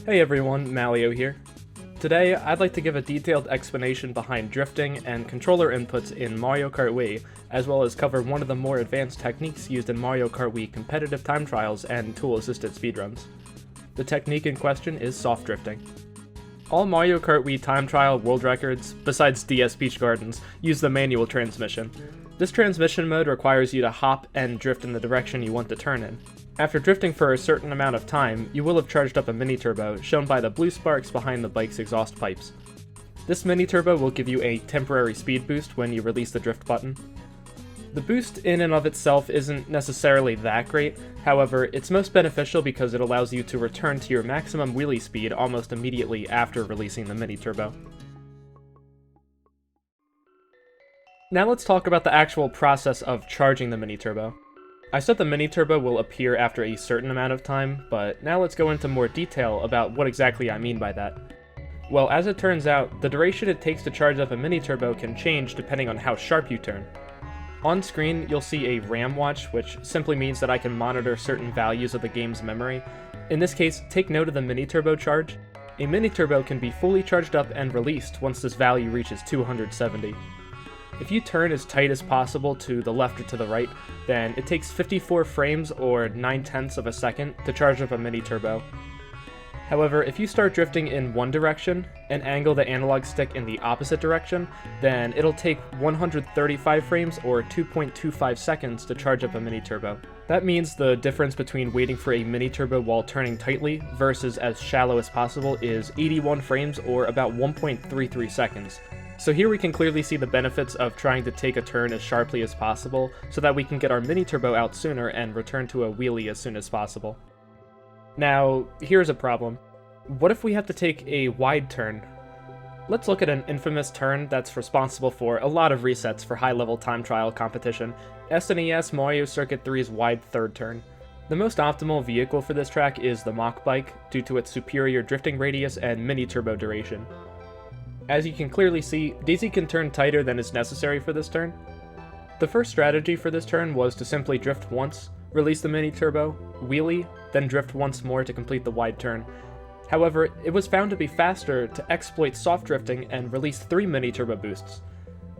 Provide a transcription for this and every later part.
Hey everyone, Malleo here. Today, I'd like to give a detailed explanation behind drifting and controller inputs in Mario Kart Wii, as well as cover one of the more advanced techniques used in Mario Kart Wii competitive time trials and tool-assisted speedruns. The technique in question is soft drifting. All Mario Kart Wii time trial world records, besides DS Peach Gardens, use the manual transmission. This transmission mode requires you to hop and drift in the direction you want to turn in. After drifting for a certain amount of time, you will have charged up a mini-turbo, shown by the blue sparks behind the bike's exhaust pipes. This mini-turbo will give you a temporary speed boost when you release the drift button. The boost in and of itself isn't necessarily that great, however, it's most beneficial because it allows you to return to your maximum wheelie speed almost immediately after releasing the mini-turbo. Now let's talk about the actual process of charging the mini-turbo. I said the mini-turbo will appear after a certain amount of time, but now let's go into more detail about what exactly I mean by that. Well, as it turns out, the duration it takes to charge up a mini-turbo can change depending on how sharp you turn. On screen, you'll see a RAM watch, which simply means that I can monitor certain values of the game's memory. In this case, take note of the mini-turbo charge. A mini-turbo can be fully charged up and released once this value reaches 270. If you turn as tight as possible to the left or to the right, then it takes 54 frames or 9/10 of a second to charge up a mini-turbo. However, if you start drifting in one direction and angle the analog stick in the opposite direction, then it'll take 135 frames or 2.25 seconds to charge up a mini-turbo. That means the difference between waiting for a mini-turbo while turning tightly versus as shallow as possible is 81 frames or about 1.33 seconds. So here we can clearly see the benefits of trying to take a turn as sharply as possible so that we can get our mini-turbo out sooner and return to a wheelie as soon as possible. Now, here's a problem. What if we have to take a wide turn? Let's look at an infamous turn that's responsible for a lot of resets for high-level time trial competition, SNES Mario Circuit 3's wide third turn. The most optimal vehicle for this track is the Mach Bike, due to its superior drifting radius and mini-turbo duration. As you can clearly see, Daisy can turn tighter than is necessary for this turn. The first strategy for this turn was to simply drift once, release the mini-turbo, wheelie, then drift once more to complete the wide turn. However, it was found to be faster to exploit soft drifting and release 3 mini-turbo boosts.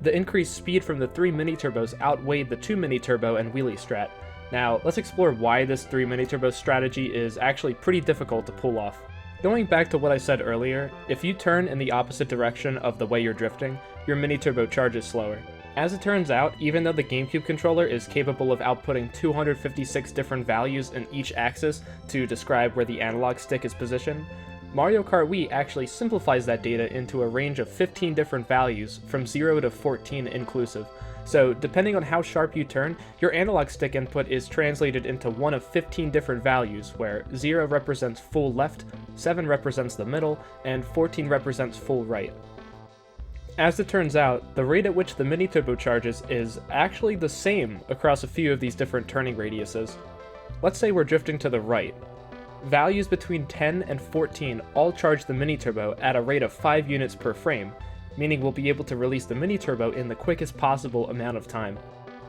The increased speed from the 3 mini-turbos outweighed the 2 mini-turbo and wheelie strat. Now, let's explore why this 3 mini-turbo strategy is actually pretty difficult to pull off. Going back to what I said earlier, if you turn in the opposite direction of the way you're drifting, your mini-turbo charges slower. As it turns out, even though the GameCube controller is capable of outputting 256 different values in each axis to describe where the analog stick is positioned, Mario Kart Wii actually simplifies that data into a range of 15 different values from 0 to 14 inclusive. So, depending on how sharp you turn, your analog stick input is translated into one of 15 different values, where 0 represents full left, 7 represents the middle, and 14 represents full right. As it turns out, the rate at which the mini-turbo charges is actually the same across a few of these different turning radiuses. Let's say we're drifting to the right. Values between 10 and 14 all charge the mini-turbo at a rate of 5 units per frame, meaning we'll be able to release the mini-turbo in the quickest possible amount of time.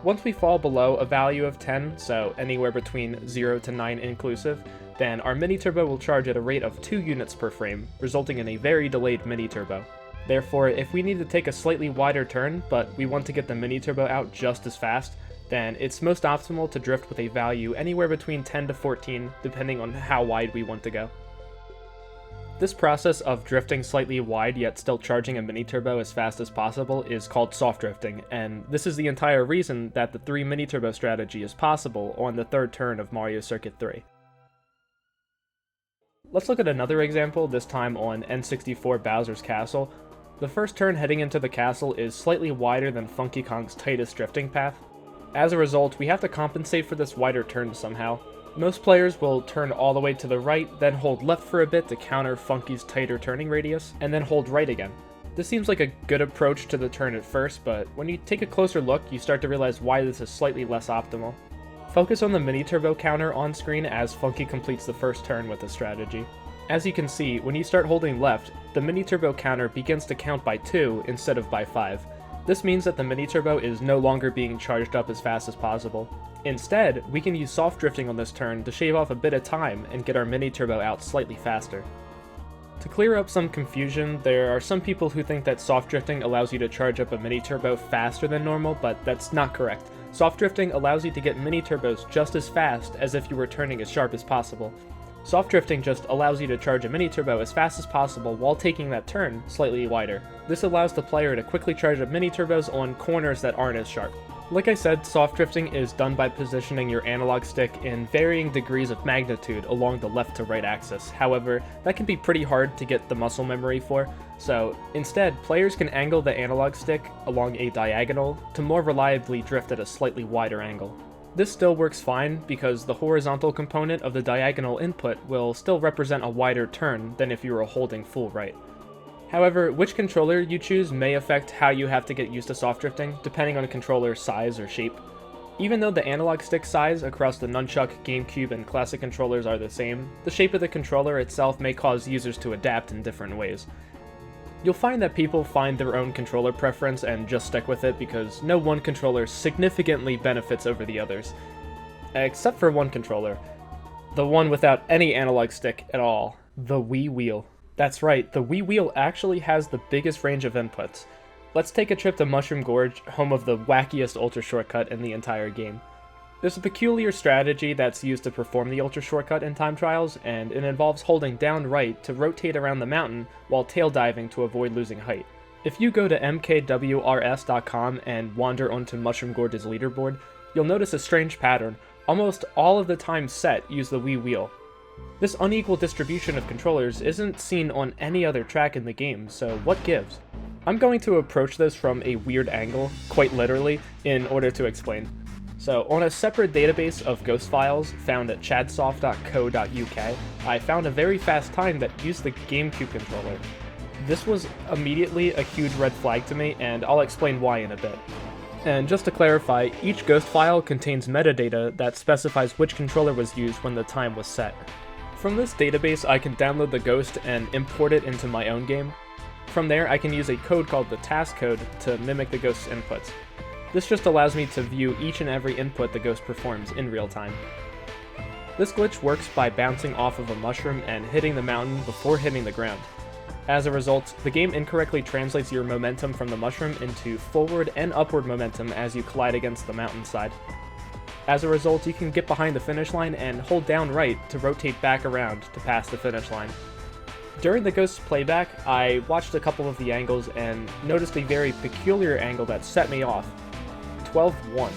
Once we fall below a value of 10, so anywhere between 0 to 9 inclusive, then our mini-turbo will charge at a rate of 2 units per frame, resulting in a very delayed mini-turbo. Therefore, if we need to take a slightly wider turn, but we want to get the mini-turbo out just as fast, then it's most optimal to drift with a value anywhere between 10 to 14, depending on how wide we want to go. This process of drifting slightly wide yet still charging a mini-turbo as fast as possible is called soft drifting, and this is the entire reason that the 3 mini-turbo strategy is possible on the third turn of Mario Circuit 3. Let's look at another example, this time on N64 Bowser's Castle. The first turn heading into the castle is slightly wider than Funky Kong's tightest drifting path. As a result, we have to compensate for this wider turn somehow. Most players will turn all the way to the right, then hold left for a bit to counter Funky's tighter turning radius, and then hold right again. This seems like a good approach to the turn at first, but when you take a closer look, you start to realize why this is slightly less optimal. Focus on the mini-turbo counter on screen as Funky completes the first turn with this strategy. As you can see, when you start holding left, the mini-turbo counter begins to count by 2 instead of by 5. This means that the mini-turbo is no longer being charged up as fast as possible. Instead, we can use soft drifting on this turn to shave off a bit of time and get our mini-turbo out slightly faster. To clear up some confusion, there are some people who think that Softdrifting allows you to charge up a mini-turbo faster than normal, but that's not correct. Softdrifting allows you to get mini-turbos just as fast as if you were turning as sharp as possible. Softdrifting just allows you to charge a mini-turbo as fast as possible while taking that turn slightly wider. This allows the player to quickly charge up mini-turbos on corners that aren't as sharp. Like I said, Softdrifting is done by positioning your analog stick in varying degrees of magnitude along the left to right axis. However, that can be pretty hard to get the muscle memory for, so instead, players can angle the analog stick along a diagonal to more reliably drift at a slightly wider angle. This still works fine because the horizontal component of the diagonal input will still represent a wider turn than if you were holding full right. However, which controller you choose may affect how you have to get used to Softdrifting, depending on a controller's size or shape. Even though the analog stick size across the Nunchuck, GameCube, and Classic controllers are the same, the shape of the controller itself may cause users to adapt in different ways. You'll find that people find their own controller preference and just stick with it because no one controller significantly benefits over the others. Except for one controller. The one without any analog stick at all. The Wii Wheel. That's right, the Wii Wheel actually has the biggest range of inputs. Let's take a trip to Mushroom Gorge, home of the wackiest ultra shortcut in the entire game. There's a peculiar strategy that's used to perform the ultra shortcut in time trials, and it involves holding down right to rotate around the mountain while tail diving to avoid losing height. If you go to mkwrs.com and wander onto Mushroom Gorge's leaderboard, you'll notice a strange pattern. Almost all of the times set use the Wii Wheel. This unequal distribution of controllers isn't seen on any other track in the game, so what gives? I'm going to approach this from a weird angle, quite literally, in order to explain. So, on a separate database of ghost files found at chadsoft.co.uk, I found a very fast time that used the GameCube controller. This was immediately a huge red flag to me, and I'll explain why in a bit. And just to clarify, each ghost file contains metadata that specifies which controller was used when the time was set. From this database, I can download the ghost and import it into my own game. From there, I can use a code called the task code to mimic the ghost's inputs. This just allows me to view each and every input the ghost performs in real time. This glitch works by bouncing off of a mushroom and hitting the mountain before hitting the ground. As a result, the game incorrectly translates your momentum from the mushroom into forward and upward momentum as you collide against the mountainside. As a result, you can get behind the finish line and hold down right to rotate back around to pass the finish line. During the Ghost's playback, I watched a couple of the angles and noticed a very peculiar angle that set me off. 12-1.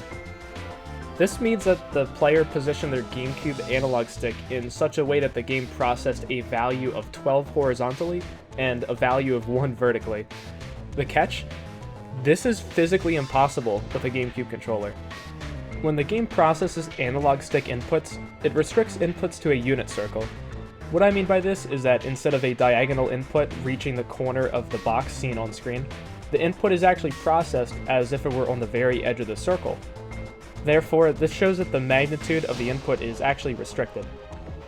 This means that the player positioned their GameCube analog stick in such a way that the game processed a value of 12 horizontally and a value of 1 vertically. The catch? This is physically impossible with a GameCube controller. When the game processes analog stick inputs, it restricts inputs to a unit circle. What I mean by this is that instead of a diagonal input reaching the corner of the box seen on screen, the input is actually processed as if it were on the very edge of the circle. Therefore, this shows that the magnitude of the input is actually restricted.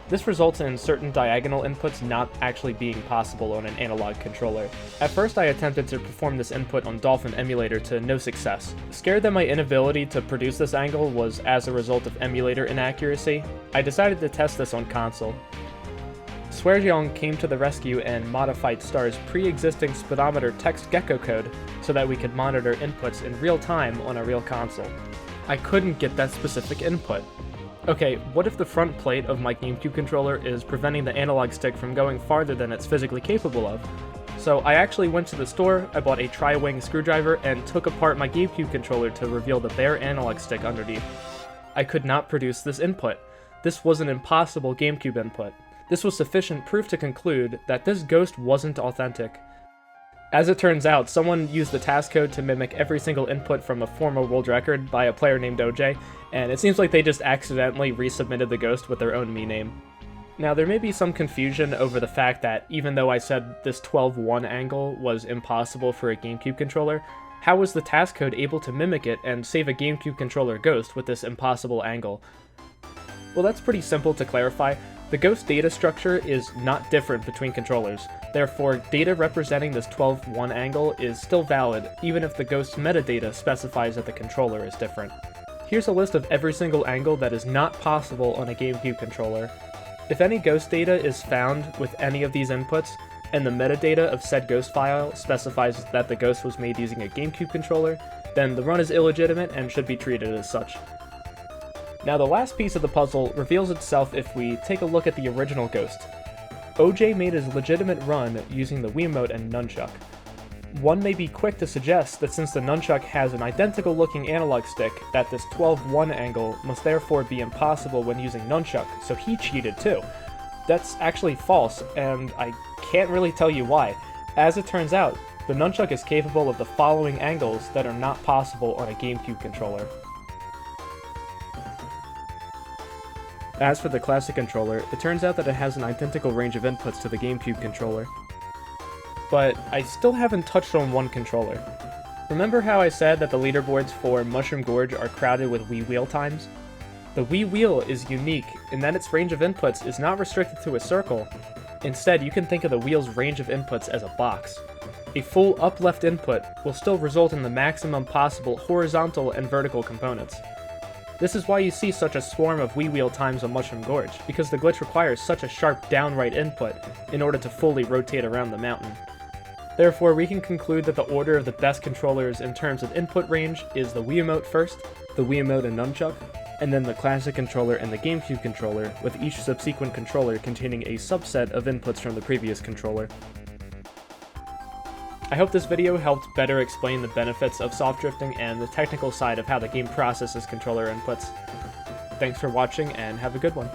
This results in certain diagonal inputs not actually being possible on an analog controller. At first I attempted to perform this input on Dolphin emulator to no success. Scared that my inability to produce this angle was as a result of emulator inaccuracy, I decided to test this on console. SwareJonge came to the rescue and modified Star's pre-existing speedometer text Gecko Code so that we could monitor inputs in real time on a real console. I couldn't get that specific input. Okay, what if the front plate of my GameCube controller is preventing the analog stick from going farther than it's physically capable of? So I actually went to the store, I bought a tri-wing screwdriver, and took apart my GameCube controller to reveal the bare analog stick underneath. I could not produce this input. This was an impossible GameCube input. This was sufficient proof to conclude that this ghost wasn't authentic. As it turns out, someone used the task code to mimic every single input from a former world record by a player named OJ, and it seems like they just accidentally resubmitted the ghost with their own me name. Now, there may be some confusion over the fact that even though I said this 12-1 angle was impossible for a GameCube controller, how was the task code able to mimic it and save a GameCube controller ghost with this impossible angle? Well, that's pretty simple to clarify. The ghost data structure is not different between controllers, therefore data representing this 12-1 angle is still valid even if the ghost's metadata specifies that the controller is different. Here's a list of every single angle that is not possible on a GameCube controller. If any ghost data is found with any of these inputs, and the metadata of said ghost file specifies that the ghost was made using a GameCube controller, then the run is illegitimate and should be treated as such. Now the last piece of the puzzle reveals itself if we take a look at the original ghost. OJ made his legitimate run using the Wiimote and nunchuck. One may be quick to suggest that since the nunchuck has an identical looking analog stick, that this 12-1 angle must therefore be impossible when using nunchuck, so he cheated too. That's actually false, and I can't really tell you why. As it turns out, the nunchuck is capable of the following angles that are not possible on a GameCube controller. As for the classic controller, it turns out that it has an identical range of inputs to the GameCube controller. But I still haven't touched on one controller. Remember how I said that the leaderboards for Mushroom Gorge are crowded with Wii wheel times? The Wii wheel is unique in that its range of inputs is not restricted to a circle. Instead, you can think of the wheel's range of inputs as a box. A full up-left input will still result in the maximum possible horizontal and vertical components. This is why you see such a swarm of Wii wheel times on Mushroom Gorge, because the glitch requires such a sharp down-right input in order to fully rotate around the mountain. Therefore, we can conclude that the order of the best controllers in terms of input range is the Wiimote first, the Wiimote and nunchuck, and then the classic controller and the GameCube controller, with each subsequent controller containing a subset of inputs from the previous controller. I hope this video helped better explain the benefits of soft drifting and the technical side of how the game processes controller inputs. Thanks for watching and have a good one.